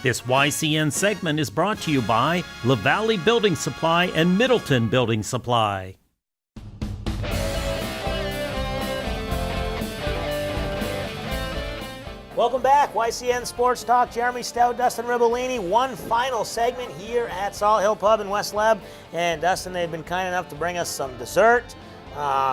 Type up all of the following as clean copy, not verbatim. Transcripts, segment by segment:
This YCN segment is brought to you by La Valley Building Supply and Middleton Building Supply. Welcome back, YCN Sports Talk. Jeremy Stout, Dustin Ribolini. One final segment here at Salt Hill Pub in West Leb. And Dustin, they've been kind enough to bring us some dessert.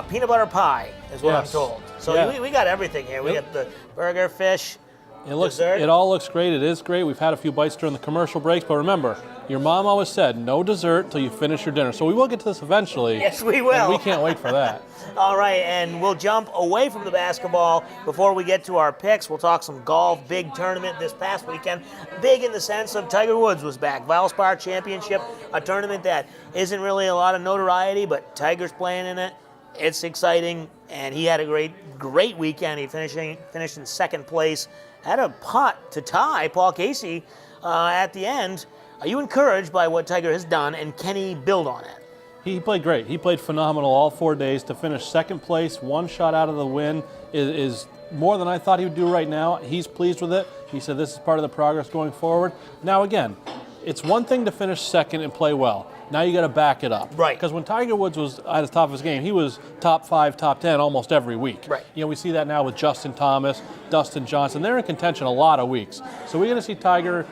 Peanut butter pie is what I'm told. So we got everything here. We got the burger, fish, dessert. It all looks great. It is great. We've had a few bites during the commercial breaks, but remember, your mom always said no dessert till you finish your dinner. So we will get to this eventually. Yes, we will. And we can't wait for that. All right, and we'll jump away from the basketball before we get to our picks. We'll talk some golf, big tournament this past weekend. Big in the sense of Tiger Woods was back. Valspar Championship, a tournament that isn't really a lot of notoriety, but Tiger's playing in it. It's exciting, and he had a great weekend. He finished in second place. Had a putt to tie Paul Casey at the end. Are you encouraged by what Tiger has done, and can he build on it? He played great. He played phenomenal all 4 days. To finish second place, one shot out of the win is more than I thought he would do right now. He's pleased with it. He said this is part of the progress going forward. Now again, it's one thing to finish second and play well. Now you got to back it up. Right. Because when Tiger Woods was at the top of his game, he was top 5, top 10 almost every week. Right. You know, we see that now with Justin Thomas, Dustin Johnson. They're in contention a lot of weeks. So we're going to see Tiger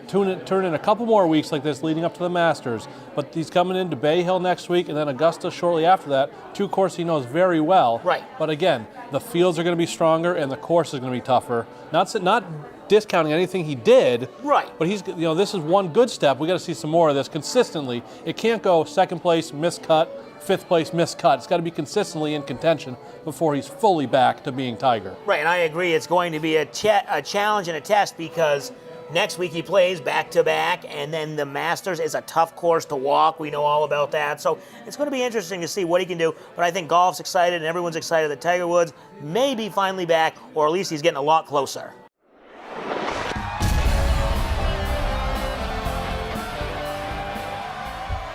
turn in a couple more weeks like this leading up to the Masters. But he's coming into Bay Hill next week and then Augusta shortly after that. Two courses he knows very well. Right. But again, the fields are going to be stronger and the course is going to be tougher. Not discounting anything he did. Right. But this is one good step. We got to see some more of this consistently. It can't go second place, miscut, fifth place, miscut. It's got to be consistently in contention before he's fully back to being Tiger. Right, and I agree. It's going to be a challenge and a test because next week he plays back-to-back, and then the Masters is a tough course to walk. We know all about that. So it's going to be interesting to see what he can do. But I think golf's excited, and everyone's excited that Tiger Woods may be finally back, or at least he's getting a lot closer.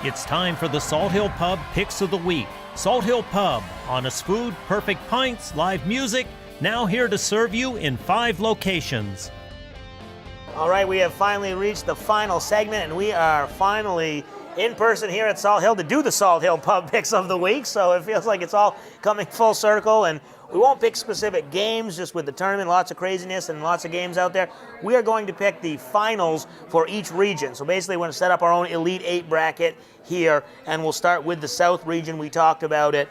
It's time for the Salt Hill Pub Picks of the Week. Salt Hill Pub, honest food, perfect pints, live music, now here to serve you in 5 locations. All right, we have finally reached the final segment, and we are finally in person here at Salt Hill to do the Salt Hill Pub Picks of the Week. So it feels like it's all coming full circle, and we won't pick specific games, just with the tournament, lots of craziness and lots of games out there. We are going to pick the finals for each region. So basically, we're going to set up our own Elite 8 bracket here, and we'll start with the South region. We talked about it.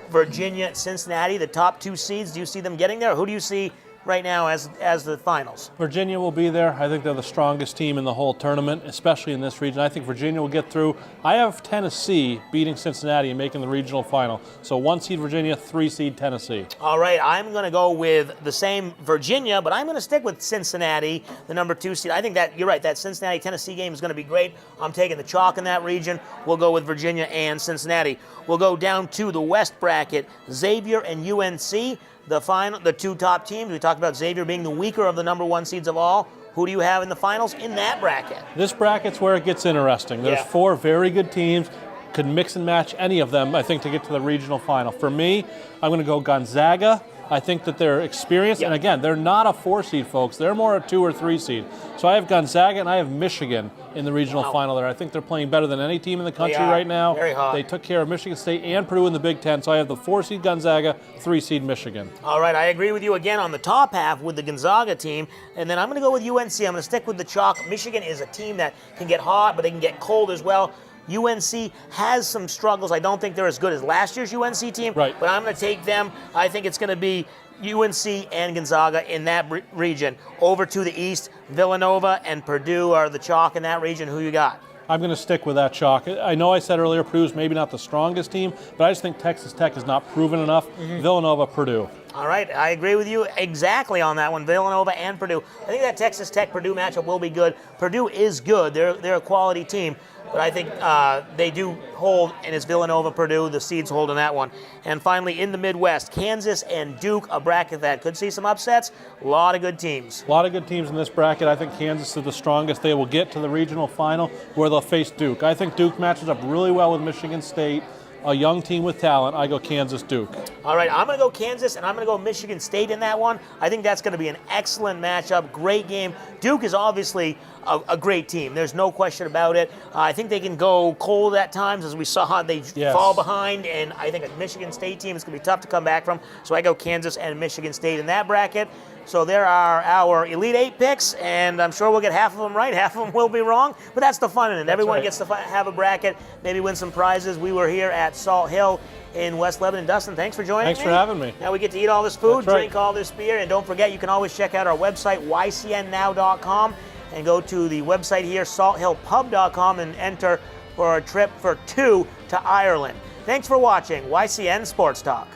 Virginia, Cincinnati, the top 2 seeds. Do you see them getting there? Who do you see right now as the finals? Virginia will be there. I think they're the strongest team in the whole tournament, especially in this region. I think Virginia will get through. I have Tennessee beating Cincinnati and making the regional final. So 1 seed Virginia, 3 seed Tennessee. All right, I'm going to go with the same Virginia, but I'm going to stick with Cincinnati, the number 2 seed. I think that you're right. That Cincinnati-Tennessee game is going to be great. I'm taking the chalk in that region. We'll go with Virginia and Cincinnati. We'll go down to the West bracket, Xavier and UNC. The 2 top teams. We talked about Xavier being the weaker of the number 1 seeds of all. Who do you have in the finals in that bracket? This bracket's where it gets interesting. There's 4 very good teams. Could mix and match any of them, I think, to get to the regional final. For me, I'm going to go Gonzaga. I think that they're experienced, and again, they're not a 4 seed, folks. They're more a 2 or 3 seed. So I have Gonzaga and I have Michigan in the regional final there. I think they're playing better than any team in the country right now. Very hot. They took care of Michigan State and Purdue in the Big Ten. So I have the 4 seed Gonzaga, 3 seed Michigan. All right, I agree with you again on the top half with the Gonzaga team, and then I'm going to go with UNC. I'm going to stick with the chalk. Michigan is a team that can get hot, but they can get cold as well. UNC has some struggles. I don't think they're as good as last year's UNC team, but I'm going to take them. I think it's going to be UNC and Gonzaga in that region. Over to the east, Villanova and Purdue are the chalk in that region. Who you got? I'm going to stick with that chalk. I know I said earlier Purdue's maybe not the strongest team, but I just think Texas Tech is not proven enough. Villanova, Purdue. All right, I agree with you exactly on that one, Villanova and Purdue. I think that Texas Tech-Purdue matchup will be good. Purdue is good. They're a quality team. But I think they do hold, and it's Villanova-Purdue. The seeds hold in that one. And finally, in the Midwest, Kansas and Duke, a bracket that could see some upsets. A lot of good teams. A lot of good teams in this bracket. I think Kansas is the strongest. They will get to the regional final where they'll face Duke. I think Duke matches up really well with Michigan State. a young team with talent. I go Kansas Duke. All right, I'm going to go Kansas, and I'm going to go Michigan State in that one. I think that's going to be an excellent matchup, great game. Duke is obviously a great team. There's no question about it. I think they can go cold at times, as we saw they fall behind, and I think a Michigan State team is going to be tough to come back from. So I go Kansas and Michigan State in that bracket. So there are our Elite Eight picks, and I'm sure we'll get half of them right, half of them will be wrong, but that's the fun in it. Everyone gets to have a bracket, maybe win some prizes. We were here at Salt Hill in West Lebanon. Dustin, thanks for joining me. Thanks for having me. Now we get to eat all this food, drink all this beer, and don't forget, you can always check out our website, YCNnow.com, and go to the website here, salthillpub.com, and enter for a trip for 2 to Ireland. Thanks for watching YCN Sports Talk.